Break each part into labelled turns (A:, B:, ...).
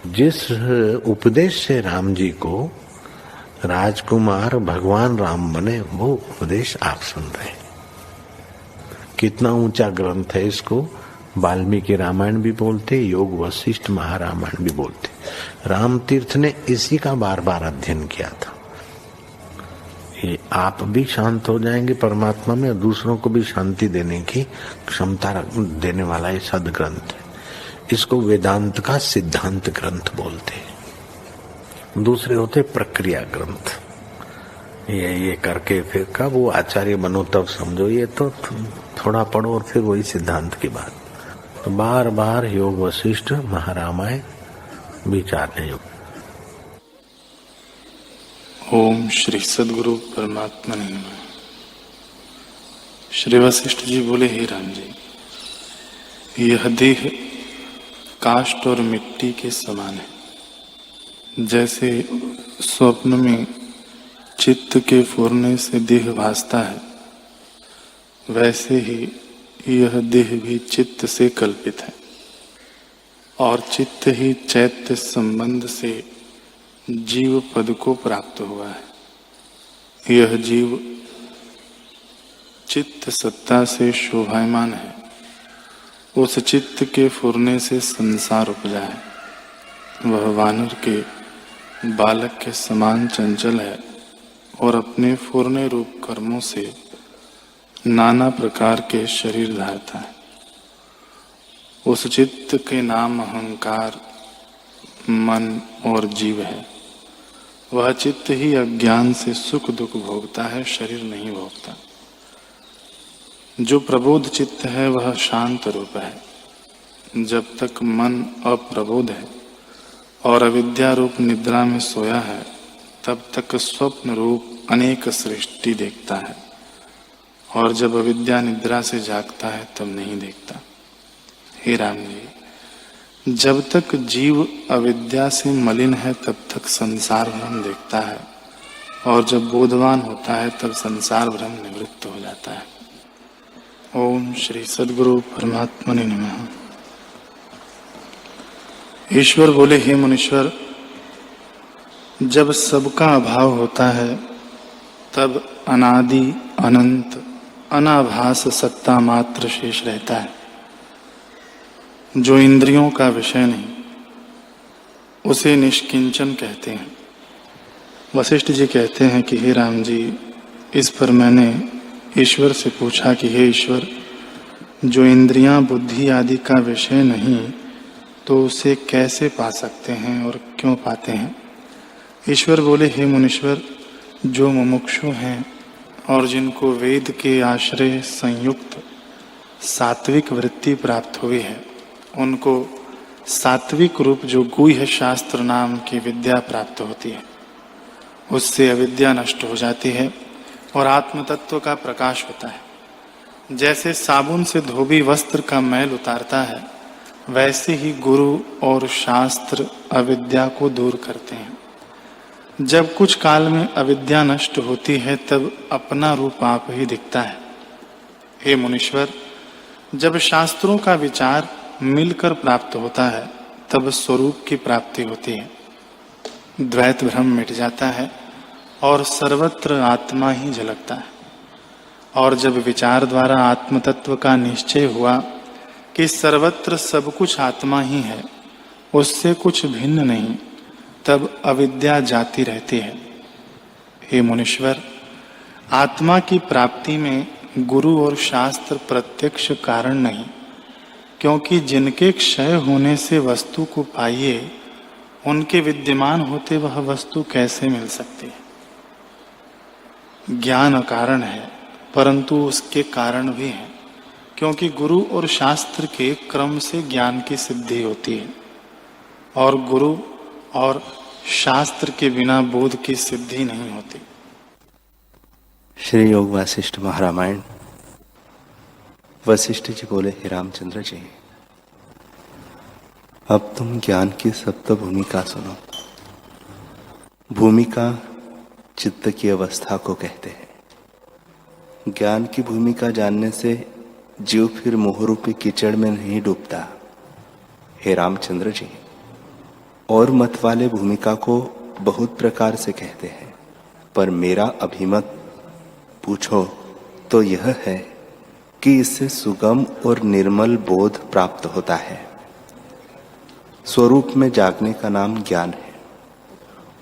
A: जिस उपदेश से राम जी को राजकुमार भगवान राम बने, वो उपदेश आप सुन रहे हैं। कितना ऊंचा ग्रंथ है। इसको वाल्मीकि रामायण भी बोलते, योग वशिष्ठ महारामायण भी बोलते। राम तीर्थ ने इसी का बार बार अध्ययन किया था। ये आप भी शांत हो जाएंगे परमात्मा में, और दूसरों को भी शांति देने की क्षमता देने वाला ये सदग्रंथ है। इसको वेदांत का सिद्धांत ग्रंथ बोलते हैं। दूसरे होते प्रक्रिया ग्रंथ। ये करके फिर कब वो आचार्य बनो तब समझो, ये तो थोड़ा पढ़ो और फिर वही सिद्धांत की बात। तो बार बार योग वशिष्ठ महारामायण विचारने योग।
B: ओम श्री सद्गुरु परमात्मा ने नमः। श्री वशिष्ठ जी बोले, हे राम जी, यह देह काष्ठ और मिट्टी के समान है। जैसे स्वप्न में चित्त के फूरने से देह भासता है, वैसे ही यह देह भी चित्त से कल्पित है, और चित्त ही चैत्य संबंध से जीव पद को प्राप्त हुआ है। यह जीव चित्त सत्ता से शोभायमान है। उस चित्त के फुरने से संसार उपजा है। वह वानर के बालक के समान चंचल है और अपने फुरने रूप कर्मों से नाना प्रकार के शरीर धारता है। उस चित्त के नाम अहंकार, मन और जीव है। वह चित्त ही अज्ञान से सुख दुख भोगता है, शरीर नहीं भोगता। जो प्रबोध चित्त है वह शांत रूप है। जब तक मन अप्रबोध है और अविद्या रूप निद्रा में सोया है, तब तक स्वप्न रूप अनेक सृष्टि देखता है, और जब अविद्या निद्रा से जागता है तब नहीं देखता। हे राम जी, जब तक जीव अविद्या से मलिन है तब तक संसार भ्रम देखता है, और जब बोधवान होता है तब संसार भ्रम निवृत्त हो जाता है। ओम श्री सद्गुरु परमात्मा ने नमः। ईश्वर बोले, हे मुनीश्वर, जब सबका अभाव होता है तब अनादि अनंत अनाभास सत्ता मात्र शेष रहता है। जो इंद्रियों का विषय नहीं, उसे निष्किंचन कहते हैं। वशिष्ठ जी कहते हैं कि हे राम जी, इस पर मैंने ईश्वर से पूछा कि हे ईश्वर, जो इंद्रियां बुद्धि आदि का विषय नहीं, तो उसे कैसे पा सकते हैं और क्यों पाते हैं? ईश्वर बोले, हे मुनीश्वर, जो मुमुक्षु हैं और जिनको वेद के आश्रय संयुक्त सात्विक वृत्ति प्राप्त हुई है, उनको सात्विक रूप जो गुह्य शास्त्र नाम की विद्या प्राप्त होती है। उससे अविद्या नष्ट हो जाती है और आत्म तत्व का प्रकाश होता है। जैसे साबुन से धोबी वस्त्र का मैल उतारता है, वैसे ही गुरु और शास्त्र अविद्या को दूर करते हैं। जब कुछ काल में अविद्या नष्ट होती है, तब अपना रूप आप ही दिखता है। हे मुनीश्वर, जब शास्त्रों का विचार मिलकर प्राप्त होता है, तब स्वरूप की प्राप्ति होती है। द्वैत भ्रम मिट जाता है और सर्वत्र आत्मा ही झलकता है। और जब विचार द्वारा आत्म तत्व का निश्चय हुआ कि सर्वत्र सब कुछ आत्मा ही है, उससे कुछ भिन्न नहीं, तब अविद्या जाती रहती है। हे मुनीश्वर, आत्मा की प्राप्ति में गुरु और शास्त्र प्रत्यक्ष कारण नहीं, क्योंकि जिनके क्षय होने से वस्तु को पाइए, उनके विद्यमान होते वह वस्तु कैसे मिल सकती है? ज्ञान अकारण है, परंतु उसके कारण भी है, क्योंकि गुरु और शास्त्र के क्रम से ज्ञान की सिद्धि होती है, और गुरु और शास्त्र के बिना बोध की सिद्धि नहीं होती।
C: श्री योग वशिष्ठ महारामायण। वशिष्ठ जी बोले, हे रामचंद्र जी, अब तुम ज्ञान की सप्त भूमिका सुनो। भूमिका चित्त की अवस्था को कहते हैं। ज्ञान की भूमिका जानने से जीव फिर मोहरूपी कीचड़ में नहीं डूबता। हे रामचंद्र जी, और मत वाले भूमिका को बहुत प्रकार से कहते हैं, पर मेरा अभिमत पूछो तो यह है कि इससे सुगम और निर्मल बोध प्राप्त होता है। स्वरूप में जागने का नाम ज्ञान है।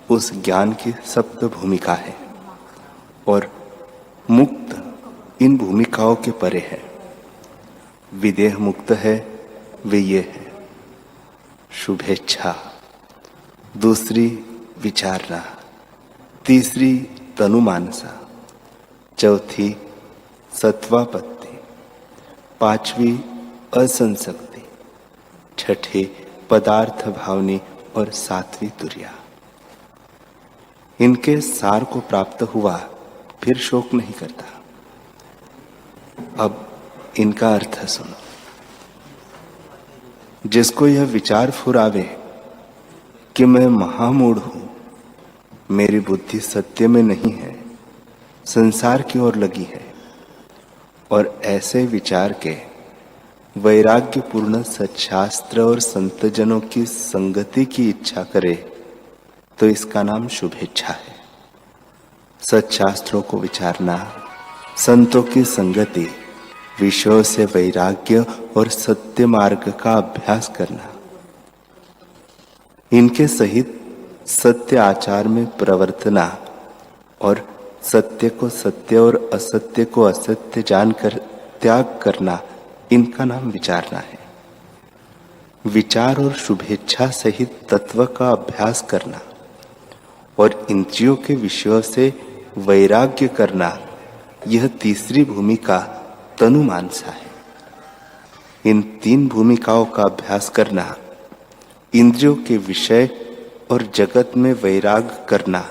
C: उस ज्ञान की सप्त भूमिका है और मुक्त इन भूमिकाओं के परे है। विदेह मुक्त है, वे ये है: शुभेच्छा, दूसरी विचारना, तीसरी तनुमानसा, चौथी सत्वापत्ति, पांचवी असंसक्ति, छठी पदार्थ भावनी और सातवीं तुर्या। इनके सार को प्राप्त हुआ फिर शोक नहीं करता। अब इनका अर्थ सुनो। जिसको यह विचार फुरावे कि मैं महामूढ़ हूं, मेरी बुद्धि सत्य में नहीं है, संसार की ओर लगी है, और ऐसे विचार के वैराग्यपूर्ण सच्छास्त्र और संतजनों की संगति की इच्छा करे तो इसका नाम शुभेच्छा है। सच्छास्त्रों को विचारना, संतों की संगति, विषयों से वैराग्य और सत्य मार्ग का अभ्यास करना, इनके सहित सत्य आचार में प्रवर्तना और सत्य को सत्य और असत्य को असत्य जानकर त्याग करना, इनका नाम विचारना है। विचार और शुभेच्छा सहित तत्व का अभ्यास करना और इंद्रियों के विषयों से वैराग्य करना, यह तीसरी भूमिका तनुमानसा है। इन तीन भूमिकाओं का अभ्यास करना, इंद्रियों के विषय और जगत में वैराग करना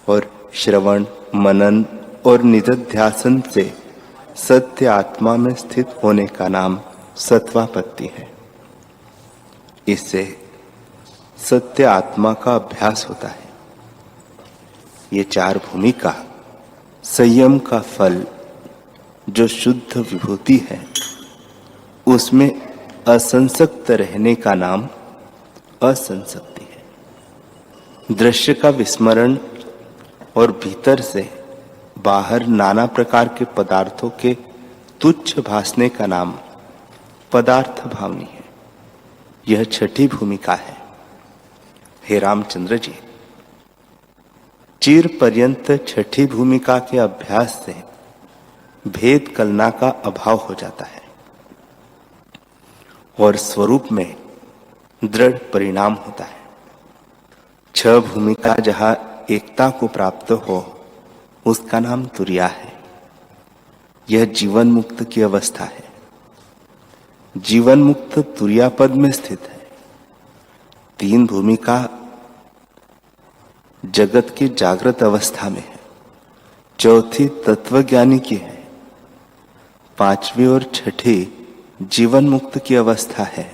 C: और श्रवण, मनन और निधिध्यासन से सत्य आत्मा में स्थित होने का नाम सत्वापत्ति है। इससे सत्य आत्मा का अभ्यास होता है। ये चार भूमिका संयम का फल जो शुद्ध विभूति है, उसमें असंसक्त रहने का नाम असंसक्ति है। दृश्य का विस्मरण और भीतर से बाहर नाना प्रकार के पदार्थों के तुच्छ भासने का नाम पदार्थ भावनी है। यह छठी भूमिका है। हे रामचंद्र जी, चिर पर्यंत छठी भूमिका के अभ्यास से भेद कलना का अभाव हो जाता है और स्वरूप में दृढ़ परिणाम होता है। छह भूमिका जहां एकता को प्राप्त हो, उसका नाम तुर्या है। यह जीवन मुक्त की अवस्था है। जीवन मुक्त तुर्या पद में स्थित है। तीन भूमिका जगत की जागृत अवस्था में है, चौथी तत्वज्ञानी की है, पांचवी और छठी जीवन मुक्त की अवस्था है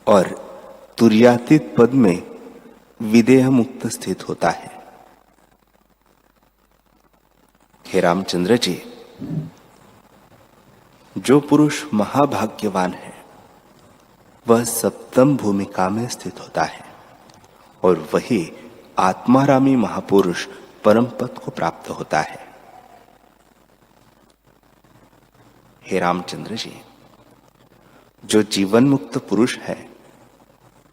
C: और तुर्यातीत पद में विदेह मुक्त स्थित होता है। हे रामचंद्र जी, जो पुरुष महाभाग्यवान है वह सप्तम भूमिका में स्थित होता है और वही आत्मारामी महापुरुष परम पद को प्राप्त होता है। हे रामचंद्र जी, जो जीवन मुक्त पुरुष है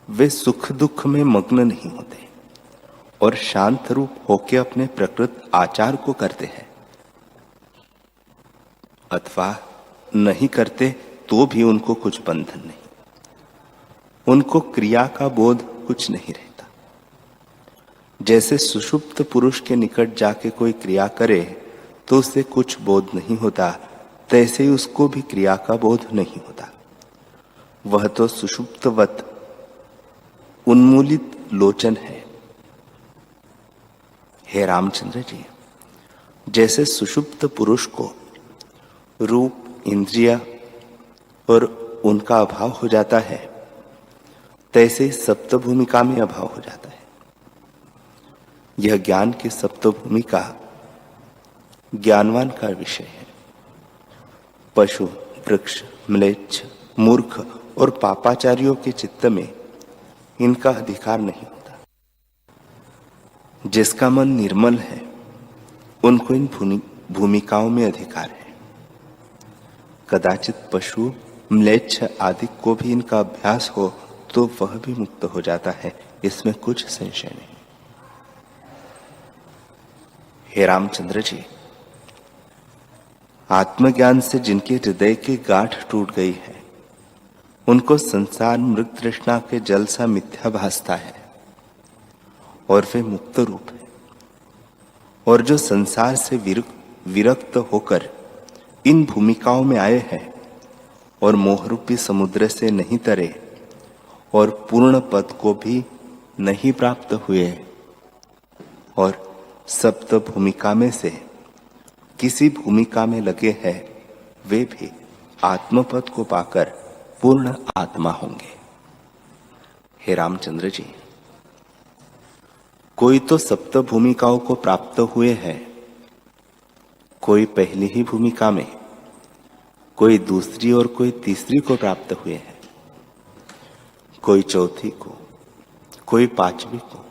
C: वे सुख दुख में मग्न नहीं होते और शांत रूप होकर अपने प्रकृत आचार को करते हैं, अथवा नहीं करते तो भी उनको कुछ बंधन नहीं। उनको क्रिया का बोध कुछ नहीं रहता। जैसे सुषुप्त पुरुष के निकट जाके कोई क्रिया करे तो उसे कुछ बोध नहीं होता, तैसे ही उसको भी क्रिया का बोध नहीं होता। वह तो सुषुप्तवत उन्मूलित लोचन है। हे रामचंद्र जी, जैसे सुषुप्त पुरुष को रूप, इंद्रिया और उनका अभाव हो जाता है, तैसे सप्त भूमिका में अभाव हो जाता है। यह ज्ञान की सप्त भूमिका ज्ञानवान का विषय है। पशु, वृक्ष, म्लेच्छ, मूर्ख और पापाचारियों के चित्त में इनका अधिकार नहीं होता। जिसका मन निर्मल है उनको इन भूमिकाओं में अधिकार है। कदाचित पशु, म्लेच्छ आदि को भी इनका अभ्यास हो तो वह भी मुक्त हो जाता है, इसमें कुछ संशय नहीं। हे रामचंद्र जी, आत्मज्ञान से जिनके हृदय की गांठ टूट गई है उनको संसार मृग तृष्णा के जल सा मिथ्या भासता है और वे मुक्त रूप है। और जो संसार से विरक्त होकर इन भूमिकाओं में आए हैं और मोहरूपी समुद्र से नहीं तरे और पूर्ण पद को भी नहीं प्राप्त हुए और सप्त भूमिका में से किसी भूमिका में लगे हैं, वे भी आत्मपद को पाकर पूर्ण आत्मा होंगे। हे रामचंद्र जी, कोई तो सप्त भूमिकाओं को प्राप्त हुए हैं, कोई पहली ही भूमिका में, कोई दूसरी और कोई तीसरी को प्राप्त हुए हैं, कोई चौथी को, कोई पांचवी को,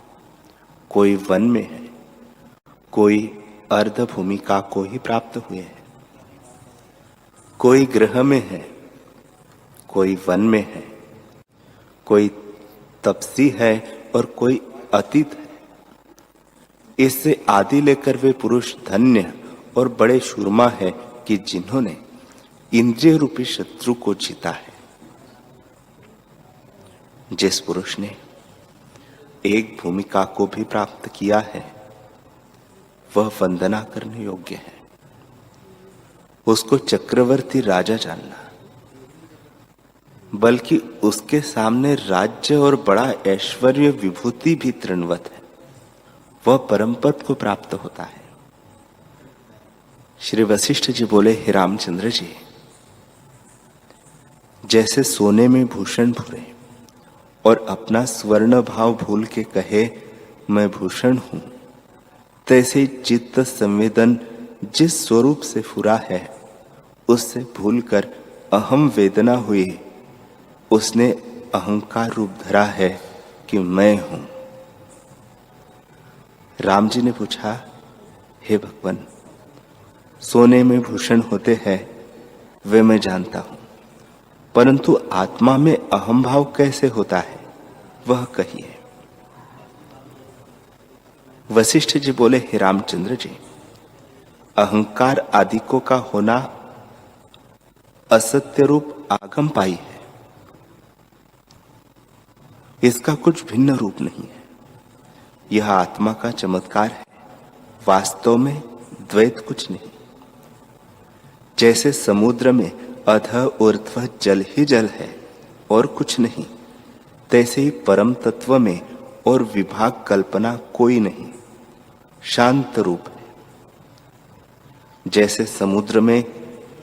C: कोई वन में है, कोई अर्ध भूमिका को ही प्राप्त हुए हैं, कोई गृह में है, कोई वन में है, कोई तपसी है और कोई अतीत है। इससे आदि लेकर वे पुरुष धन्य और बड़े शूरमा है कि जिन्होंने इंद्रिय रूपी शत्रु को जीता है। जिस पुरुष ने एक भूमिका को भी प्राप्त किया है वह वंदना करने योग्य है। उसको चक्रवर्ती राजा जानना, बल्कि उसके सामने राज्य और बड़ा ऐश्वर्य विभूति भी तृणवत है, वह परम पद को प्राप्त होता है। श्री वशिष्ठ जी बोले, हे रामचंद्र जी, जैसे सोने में भूषण भूरे और अपना स्वर्ण भाव भूल के कहे मैं भूषण हूं, तैसे चित्त संवेदन जिस स्वरूप से फुरा है उससे भूलकर अहम वेदना हुई, उसने अहंकार रूप धरा है कि मैं हूं। राम जी ने पूछा, हे भगवान, सोने में भूषण होते हैं वे मैं जानता हूं, परंतु आत्मा में अहम भाव कैसे होता है वह कहिए। वशिष्ठ जी बोले, हे रामचंद्र जी, अहंकार आदिकों का होना असत्य रूप आगम पाई है, इसका कुछ भिन्न रूप नहीं है। यह आत्मा का चमत्कार है, वास्तव में द्वैत कुछ नहीं। जैसे समुद्र में अध ऊर्ध्व जल ही जल है और कुछ नहीं, तैसे ही परम तत्व में और विभाग कल्पना कोई नहीं, शांत रूप है। जैसे समुद्र में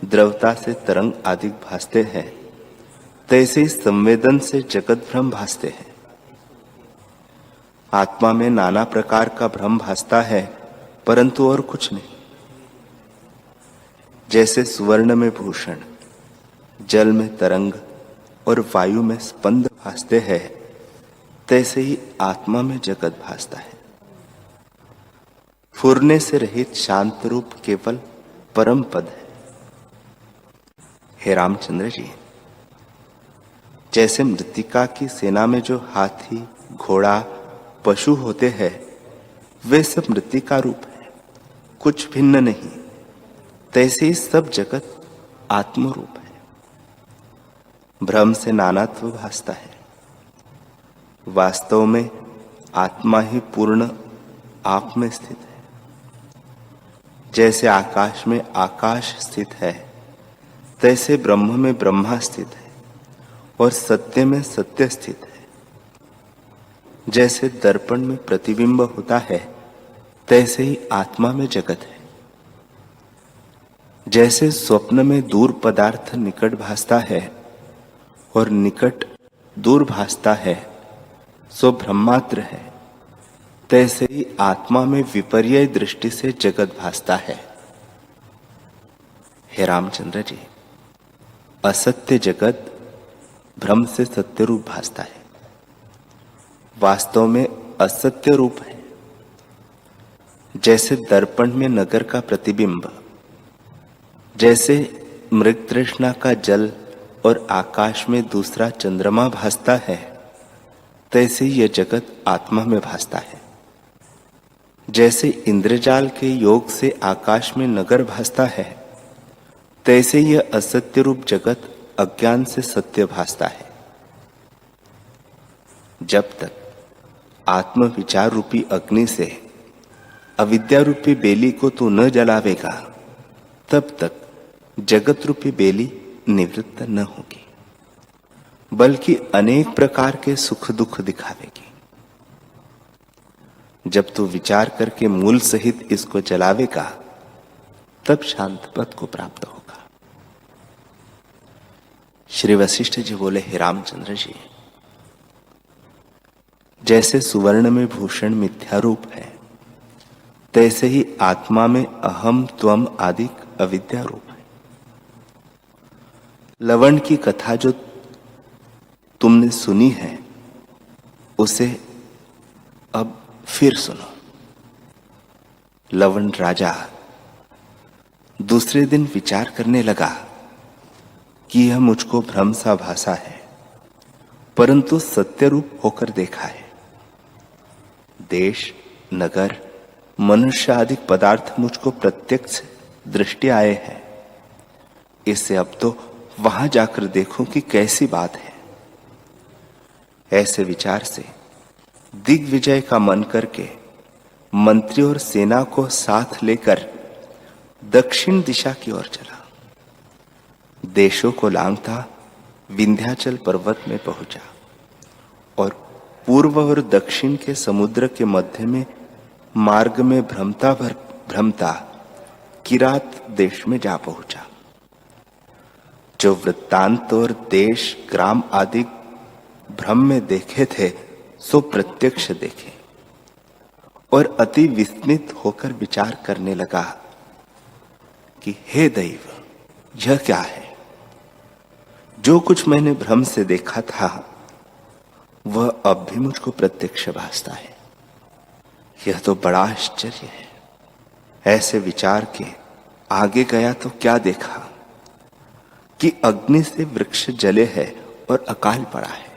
C: द्रवता से तरंग आदि भासते हैं, तैसे ही संवेदन से जगत भ्रम भासते हैं। आत्मा में नाना प्रकार का भ्रम भासता है, परंतु और कुछ नहीं। जैसे सुवर्ण में भूषण, जल में तरंग और वायु में स्पंद भासते हैं, तैसे ही आत्मा में जगत भासता है। फुरने से रहित शांत रूप केवल परम पद है। हे रामचंद्र जी, जैसे मृत्तिका की सेना में जो हाथी, घोड़ा, पशु होते हैं, वे सब मृत्तिका रूप है, कुछ भिन्न नहीं, तैसे ही सब जगत आत्म रूप है। भ्रम से नानात्व भासता है, वास्तव में आत्मा ही पूर्ण आप में स्थित है। जैसे आकाश में आकाश स्थित है, तैसे ब्रह्म में ब्रह्मा स्थित है और सत्य में सत्य स्थित है। जैसे दर्पण में प्रतिबिंब होता है, तैसे ही आत्मा में जगत है। जैसे स्वप्न में दूर पदार्थ निकट भासता है और निकट दूर भासता है, सो ब्रह्मात्र है, तैसे ही आत्मा में विपर्य दृष्टि से जगत भासता है। हे रामचंद्र जी, असत्य जगत भ्रम से सत्य रूप भासता है वास्तव में असत्य रूप है। जैसे दर्पण में नगर का प्रतिबिंब, जैसे मृग तृष्णा का जल और आकाश में दूसरा चंद्रमा भासता है, तैसे यह जगत आत्मा में भासता है। जैसे इंद्रजाल के योग से आकाश में नगर भासता है, तैसे यह असत्य रूप जगत अज्ञान से सत्य भासता है। जब तक आत्म विचार रूपी अग्नि से अविद्या रूपी बेली को तू न जलावेगा, तब तक जगत रूपी बेली निवृत्त न होगी, बल्कि अनेक प्रकार के सुख दुख दिखावेगी। जब तू विचार करके मूल सहित इसको जलावेगा, तब शांत पद को प्राप्त होगा। श्री वशिष्ठ जी बोले, हे रामचंद्र जी, जैसे सुवर्ण में भूषण मिथ्या रूप है, तैसे ही आत्मा में अहम त्वम आदि अविद्या रूप है। लवण की कथा जो तुमने सुनी है, उसे अब फिर सुनो। लवण राजा दूसरे दिन विचार करने लगा कि यह मुझको भ्रम सा भासा है, परंतु सत्य रूप होकर देखा है। देश, नगर, मनुष्य आदि पदार्थ मुझको प्रत्यक्ष दृष्टि आए हैं। इससे अब तो वहां जाकर देखूं कि कैसी बात है। ऐसे विचार से दिग्विजय का मन करके मंत्री और सेना को साथ लेकर दक्षिण दिशा की ओर चला। देशों को लांघता विंध्याचल पर्वत में पहुंचा और पूर्व और दक्षिण के समुद्र के मध्य में मार्ग में भ्रमता किरात देश में जा पहुंचा। जो वृत्तांत और देश, ग्राम आदि भ्रम में देखे थे, सो प्रत्यक्ष देखे और अति विस्मित होकर विचार करने लगा कि हे दैव, यह क्या है? जो कुछ मैंने भ्रम से देखा था, वह अब भी मुझको प्रत्यक्ष भासता है। यह तो बड़ा आश्चर्य है। ऐसे विचार के आगे गया तो क्या देखा कि अग्नि से वृक्ष जले है और अकाल पड़ा है।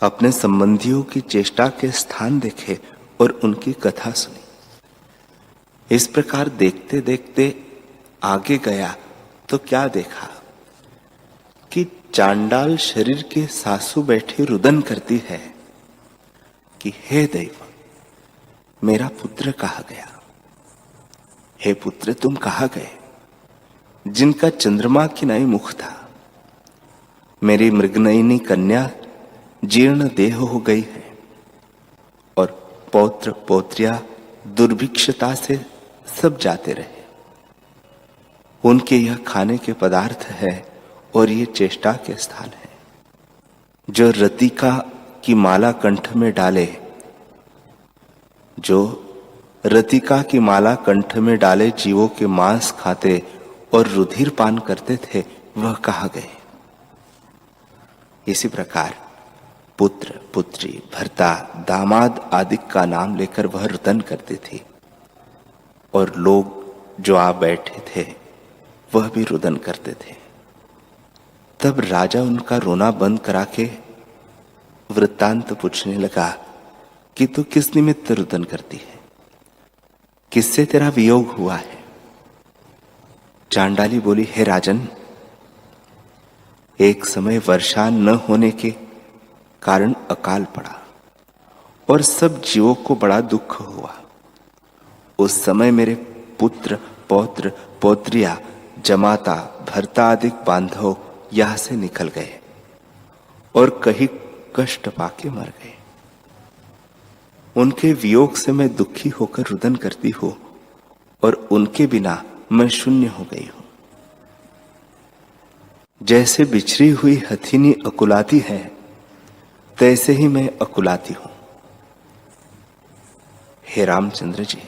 C: अपने संबंधियों की चेष्टा के स्थान देखे और उनकी कथा सुनी। इस प्रकार देखते देखते आगे गया तो क्या देखा कि चांडाल शरीर के सासू बैठी रुदन करती है कि हे दैव, मेरा पुत्र कहाँ गया? हे पुत्र, तुम कहाँ गए, जिनका चंद्रमा की नाई मुख था? मेरी मृगनयनी कन्या जीर्ण देह हो गई है और पौत्र पौत्रिया दुर्भिक्षता से सब जाते रहे। उनके यह खाने के पदार्थ है और ये चेष्टा के स्थान है। जो रतिका की माला कंठ में डाले, जो रतिका की माला कंठ में डाले जीवों के मांस खाते और रुधिर पान करते थे, वह कहाँ गए? इसी प्रकार पुत्र, पुत्री, भर्ता, दामाद आदि का नाम लेकर वह रुदन करती थी और लोग जो आ बैठे थे वह भी रुदन करते थे। तब राजा उनका रोना बंद करा के वृत्तांत पूछने लगा कि तू किस निमित्त रुदन करती है, किससे तेरा वियोग हुआ है? चांडाली बोली, हे राजन, एक समय वर्षा न होने के कारण अकाल पड़ा और सब जीवों को बड़ा दुख हुआ। उस समय मेरे पुत्र, पौत्र, पौत्रिया, जमाता, भर्ता आदि बांधव यहां से निकल गए और कहीं कष्ट पाके मर गए। उनके वियोग से मैं दुखी होकर रुदन करती हूं और उनके बिना मैं शून्य हो गई हूं। जैसे बिछड़ी हुई हथिनी अकुलाती है, तैसे ही मैं अकुलाती हूं। हे रामचंद्र जी,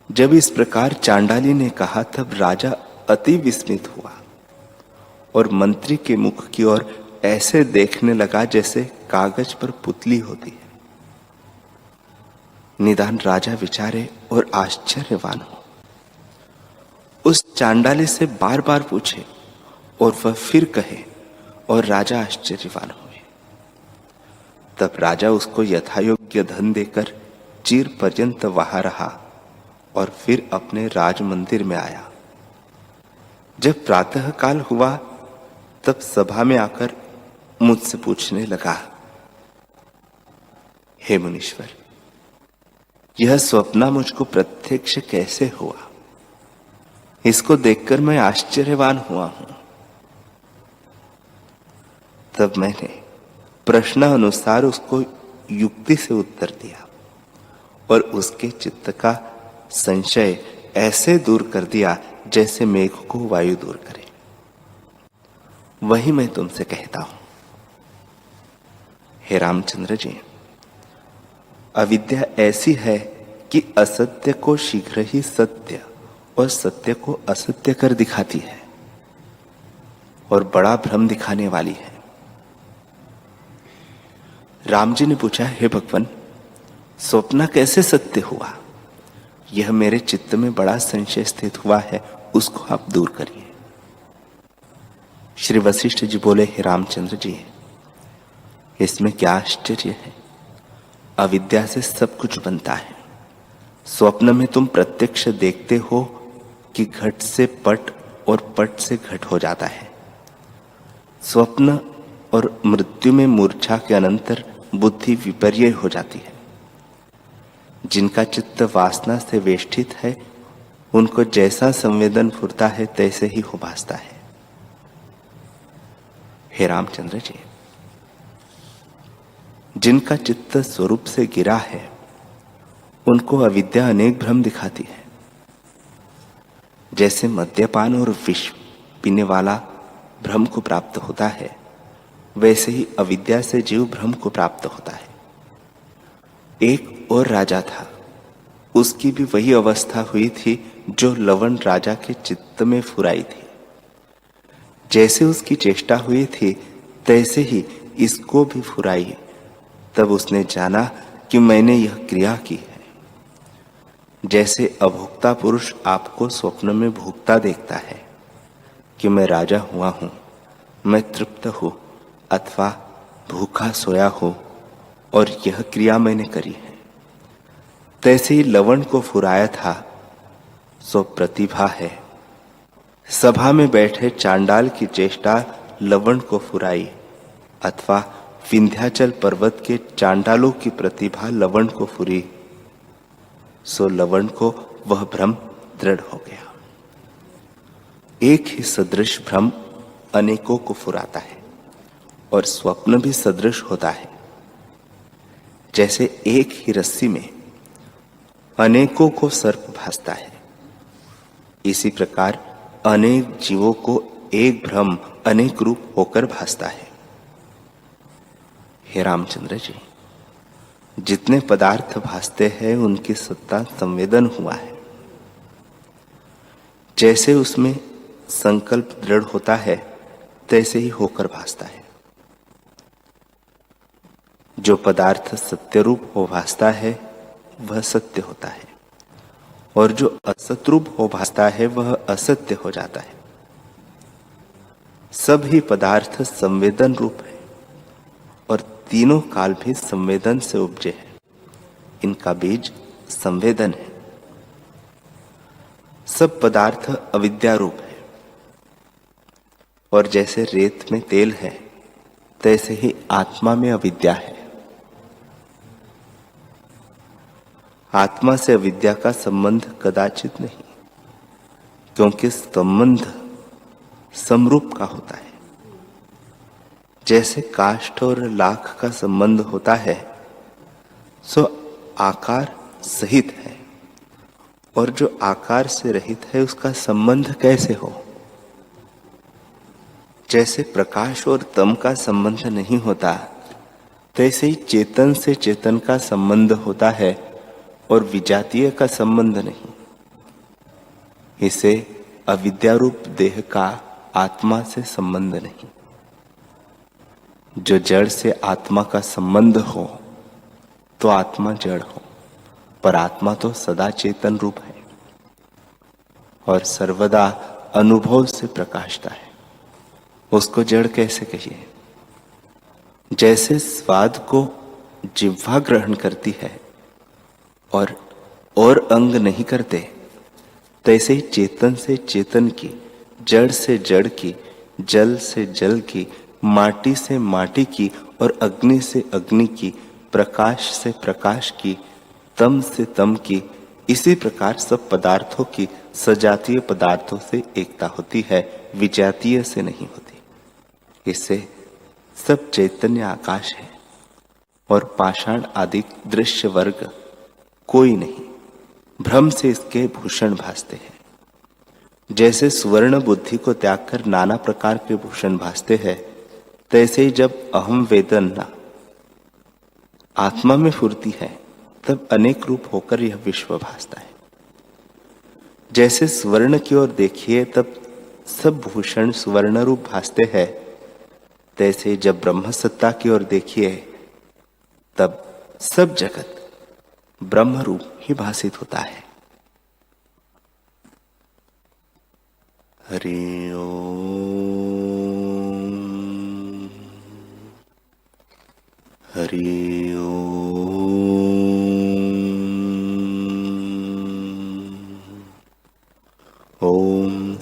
C: जब इस प्रकार चांडाली ने कहा, तब राजा अति विस्मित हुआ और मंत्री के मुख की ओर ऐसे देखने लगा जैसे कागज पर पुतली होती है। निदान राजा विचारे और आश्चर्यवान हो, उस चांडाली से बार बार पूछे और वह फिर कहे और राजा आश्चर्यवान हुए। तब राजा उसको यथायोग्य धन देकर चिर पर्यंत वहां रहा और फिर अपने राज मंदिर में आया। जब प्रातः काल हुआ तब सभा में आकर मुझसे पूछने लगा, हे मुनीश्वर, यह स्वप्न मुझको प्रत्यक्ष कैसे हुआ? इसको देखकर मैं आश्चर्यवान हुआ हूं। तब मैंने प्रश्न अनुसार उसको युक्ति से उत्तर दिया और उसके चित्त का संशय ऐसे दूर कर दिया जैसे मेघ को वायु दूर करे। वही मैं तुमसे कहता हूं। हे रामचंद्र जी, अविद्या ऐसी है कि असत्य को शीघ्र ही सत्य और सत्य को असत्य कर दिखाती है और बड़ा भ्रम दिखाने वाली है। राम जी ने पूछा, हे भगवान, स्वप्न कैसे सत्य हुआ? यह मेरे चित्त में बड़ा संशय स्थित हुआ है, उसको आप दूर करिए। श्री वशिष्ठ जी बोले, हे रामचंद्र जी, इसमें क्या आश्चर्य है? अविद्या से सब कुछ बनता है। स्वप्न में तुम प्रत्यक्ष देखते हो कि घट से पट और पट से घट हो जाता है। स्वप्न और मृत्यु में मूर्छा के अनंतर बुद्धि विपर्य हो जाती है। जिनका चित्त वासना से वेष्टित है, उनको जैसा संवेदन फुरता है तैसे ही हो भासता है। हे रामचंद्र जी, जिनका चित्त स्वरूप से गिरा है, उनको अविद्या अनेक भ्रम दिखाती है। जैसे मद्यपान और विष पीने वाला भ्रम को प्राप्त होता है, वैसे ही अविद्या से जीव भ्रम को प्राप्त होता है। एक और राजा था, उसकी भी वही अवस्था हुई थी जो लवण राजा के चित्त में फुराई थी। जैसे उसकी चेष्टा हुई थी तैसे ही इसको भी फुराई। तब उसने जाना कि मैंने यह क्रिया की है। जैसे अभोक्ता पुरुष आपको स्वप्न में भोक्ता देखता है कि मैं राजा हुआ हूं, मैं तृप्त हूं, अथवा भूखा सोया हूं और यह क्रिया मैंने करी है, तैसे ही लवण को फुराया था सो प्रतिभा है। सभा में बैठे चांडाल की चेष्टा लवण को फुराई, अथवा विंध्याचल पर्वत के चांडालों की प्रतिभा लवण को फुरी, सो लवण को वह भ्रम दृढ़ हो गया। एक ही सदृश भ्रम अनेकों को फुराता है और स्वप्न भी सदृश होता है। जैसे एक ही रस्सी में अनेकों को सर्प भासता है, इसी प्रकार अनेक जीवों को एक भ्रम अनेक रूप होकर भासता है। हे रामचंद्र जी, जितने पदार्थ भासते हैं उनकी सत्ता संवेदन हुआ है। जैसे उसमें संकल्प दृढ़ होता है तैसे ही होकर भासता है। जो पदार्थ सत्य रूप हो भासता है वह सत्य होता है, और जो असत रूप हो भासता है वह असत्य हो जाता है। सभी पदार्थ संवेदन रूप है और तीनों काल भी संवेदन से उपजे है। इनका बीज संवेदन है। सब पदार्थ अविद्या रूप है, और जैसे रेत में तेल है तैसे ही आत्मा में अविद्या है। आत्मा से अविद्या का संबंध कदाचित नहीं, क्योंकि संबंध समरूप का होता है। जैसे काष्ठ और लाख का संबंध होता है सो आकार सहित है, और जो आकार से रहित है उसका संबंध कैसे हो? जैसे प्रकाश और तम का संबंध नहीं होता, तैसे ही चेतन से चेतन का संबंध होता है और विजातीय का संबंध नहीं। इसे अविद्या रूप देह का आत्मा से संबंध नहीं। जो जड़ से आत्मा का संबंध हो तो आत्मा जड़ हो, पर आत्मा तो सदा चेतन रूप है और सर्वदा अनुभव से प्रकाशता है। उसको जड़ कैसे कहिए? जैसे स्वाद को जिह्वा ग्रहण करती है और अंग नहीं करते, तैसे ही चेतन से चेतन की, जड़ से जड़ की, जल से जल की, माटी से माटी की और अग्नि से अग्नि की, प्रकाश से प्रकाश की, तम से तम की, इसी प्रकार सब पदार्थों की सजातीय पदार्थों से एकता होती है, विजातीय से नहीं होती। इससे सब चैतन्य आकाश है और पाषाण आदि दृश्य वर्ग कोई नहीं, भ्रम से इसके भूषण भासते हैं। जैसे सुवर्ण बुद्धि को त्याग कर नाना प्रकार के भूषण भासते हैं, तैसे ही जब अहम वेदना आत्मा में फुरती है तब अनेक रूप होकर यह विश्व भासता है। जैसे स्वर्ण की ओर देखिए तब सब भूषण सुवर्ण रूप भासते हैं, तैसे जब ब्रह्म सत्ता की ओर देखिए तब सब जगत ब्रह्म रूप ही भासित होता है। हरि ओम, हरि ओम।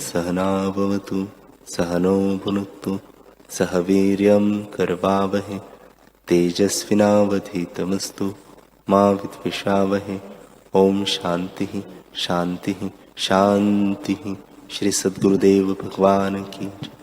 C: सहना भवतु, सहनो भुनक्तु, सह वीर्यं करवावहै, तेजस्विनावधीतमस्तु मा विद्विषावहै। ओम शांति शांति शांति। श्री सद्गुरुदेव भगवान की जय।